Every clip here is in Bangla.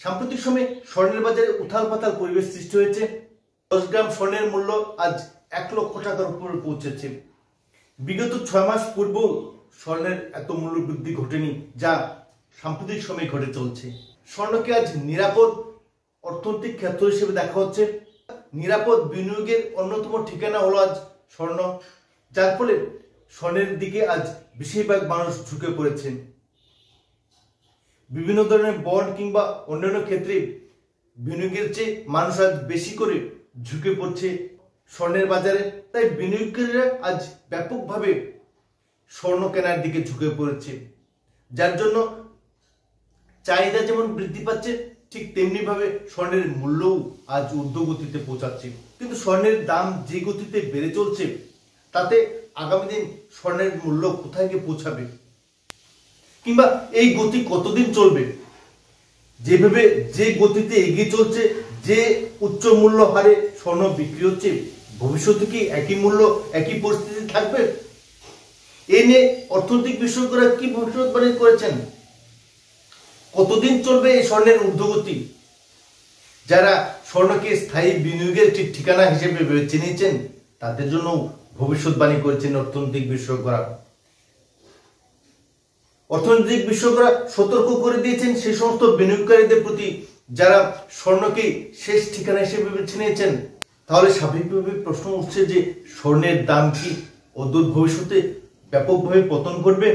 সাম্প্রতিক সময়ে স্বর্ণের বাজারে উথাল পাতাল পরিবেশ সৃষ্টি হয়েছে। 10 গ্রাম স্বর্ণের মূল্য আজ 1 লক্ষ টাকার উপরে পৌঁছেছে। বিগত 6 মাস পূর্বেও স্বর্ণের এত মূল্য বৃদ্ধি ঘটেনি, যা সাম্প্রতিক সময়ে ঘটে চলছে। স্বর্ণকে আজ নিরাপদ অর্থনৈতিক ক্ষেত্র হিসেবে দেখা হচ্ছে। নিরাপদ বিনিয়োগের অন্যতম ঠিকানা হলো আজ স্বর্ণ, যার ফলে স্বর্ণের দিকে আজ বেশিরভাগ মানুষ ঝুঁকে পড়েছে। বিভিন্ন ধরনের বন্ড কিংবা অন্যান্য ক্ষেত্রে বিনিয়োগের চেয়ে মানুষ আজ বেশি করে ঝুঁকে পড়ছে স্বর্ণের বাজারে। তাই বিনিয়োগকারীরা আজ ব্যাপকভাবে স্বর্ণ কেনার দিকে ঝুঁকে পড়েছে, যার জন্য চাহিদা যেমন বৃদ্ধি পাচ্ছে, ঠিক তেমনি ভাবে স্বর্ণের মূল্যও আজ ঊর্ধ্বগতিতে পৌঁছাচ্ছে। কিন্তু স্বর্ণের দাম যে গতিতে বেড়ে চলছে, তাতে আগামী দিন স্বর্ণের মূল্য কোথায় গিয়ে পৌঁছাবে, কিংবা এই গতি কতদিন চলবে? যেভাবে যে গতিতে এগিয়ে চলছে, যে উচ্চ মূল্য হারে স্বর্ণ বিক্রি হচ্ছে, ভবিষ্যতে কি একই মূল্য একই পরিস্থিতি থাকবে? এ নিয়ে অর্থনৈতিক বিশেষজ্ঞরা কি ভবিষ্যৎবাণী করেছেন? কতদিন চলবে এই স্বর্ণের ঊর্ধ্বগতি? যারা স্বর্ণকে স্থায়ী বিনিয়োগের একটি ঠিকানা হিসেবে বেছে নিয়েছেন, তাদের জন্য ভবিষ্যৎবাণী করেছেন অর্থনৈতিক বিশেষজ্ঞরা। অর্থনৈতিক বিশেষজ্ঞরা সতর্ক করে দিয়েছেন সেই সমস্ত বিনিয়োগকারীদের প্রতি যারা স্বর্ণকে শেষ ঠিকানা হিসেবে বেছে নিয়েছেন। তাহলে স্বাভাবিকভাবে প্রশ্ন উঠছে যে স্বর্ণের দাম কি অদূর ভবিষ্যতে ব্যাপকভাবে পতন ঘটবে?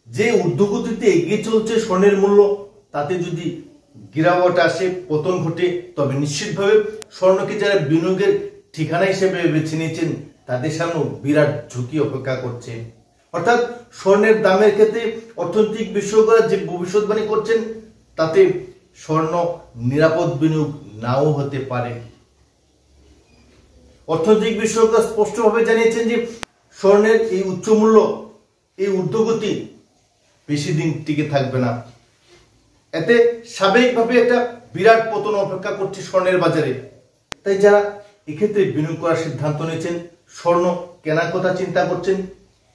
যে ঊর্ধ্বগতিতে এগিয়ে চলছে স্বর্ণের মূল্য, তাতে যদি গিরাওয়াট আসে, পতন ঘটে, তবে নিশ্চিতভাবে স্বর্ণকে যারা বিনিয়োগের ঠিকানা হিসেবে বেছে নিয়েছেন, তাদের সামনে বিরাট ঝুঁকি অপেক্ষা করছে। অর্থাৎ স্বর্ণের দামের ক্ষেত্রে অর্থনৈতিক বিশেষজ্ঞরা যে ভবিষ্যৎবাণী করছেন, তাতে স্বর্ণ নিরাপদ বিনিয়োগ নাও হতে পারে। অর্থনৈতিক বিশেষজ্ঞরা স্পষ্টভাবে জানিয়েছেন যে স্বর্ণের এই উচ্চ মূল্য, এই ঊর্ধ্বগতি বেশি দিন টিকে থাকবে না। এতে স্বাভাবিকভাবে একটা বিরাট পতন অপেক্ষা করছে স্বর্ণের বাজারে। তাই যারা এক্ষেত্রে বিনিয়োগ করার সিদ্ধান্ত নিয়েছেন, স্বর্ণ কেনার কথা চিন্তা করছেন,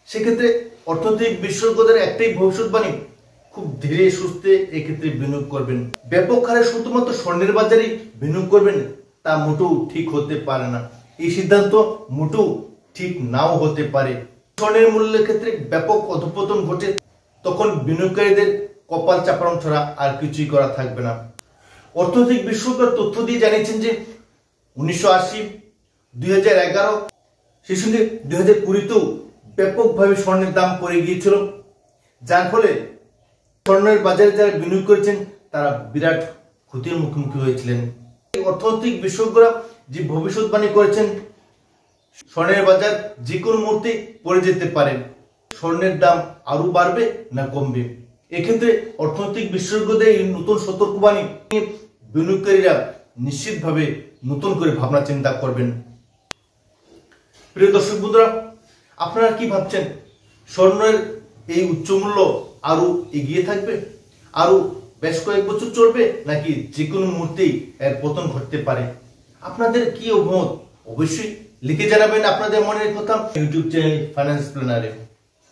সেক্ষেত্রে অর্থনৈতিক বিশেষজ্ঞদের একটাই ভবিষ্যৎবাণী, খুব ধীরে সুস্থে এক্ষেত্রে বিনিয়োগ করবেন। ব্যাপক হারে শুধুমাত্র স্বর্ণের বাজারে বিনিয়োগ করবেন, তা মোটেও ঠিক হতে পারে না। এই সিদ্ধান্ত মোটেও ঠিক নাও হতে পারে। স্বর্ণের মূল্যের ক্ষেত্রে ব্যাপক অধঃপতন ঘটে, তখন বিনিয়োগকারীদের কপাল চাপড়ানো ছাড়া আর কিছুই করা থাকবে না। অর্থনৈতিক বিশেষজ্ঞরা তথ্য দিয়ে জানিয়েছেন যে 1980, 2011, সেই সঙ্গে 2020তেও ব্যাপকভাবে স্বর্ণের দাম পড়ে গিয়েছিল, যার ফলে স্বর্ণের বাজারে যারা বিনিয়োগ করেছেন তারা বিরাট ক্ষতির মুখোমুখি হয়েছিলেন। অর্থনৈতিক বিশেষজ্ঞরা যে ভবিষ্যৎবাণী করেছেন, স্বর্ণের বাজার যে কোনো মুহূর্তে পড়ে যেতে পারে, স্বর্ণের দাম আরো বাড়বে না কমবে। এক্ষেত্রে অর্থনৈতিক বিশেষজ্ঞদের এই নতুন সতর্কবাণী নিয়ে বিনিয়োগকারীরা নিশ্চিতভাবে নতুন করে ভাবনা চিন্তা করবেন। প্রিয় দর্শক বন্ধুরা, আপনারা কি ভাবছেন? স্বর্ণের এই উচ্চ মূল্য আরো এগিয়ে থাকবে, আরো বেশ কয়েক বছর চলবে, নাকি যে কোনো মুহূর্তেই এর পতন ঘটতে পারে? আপনাদের কি অভিমত অবশ্যই লিখে জানাবেন আপনাদের মনের কথা ইউটিউব চ্যানেল ফাইন্যান্স প্ল্যানারে।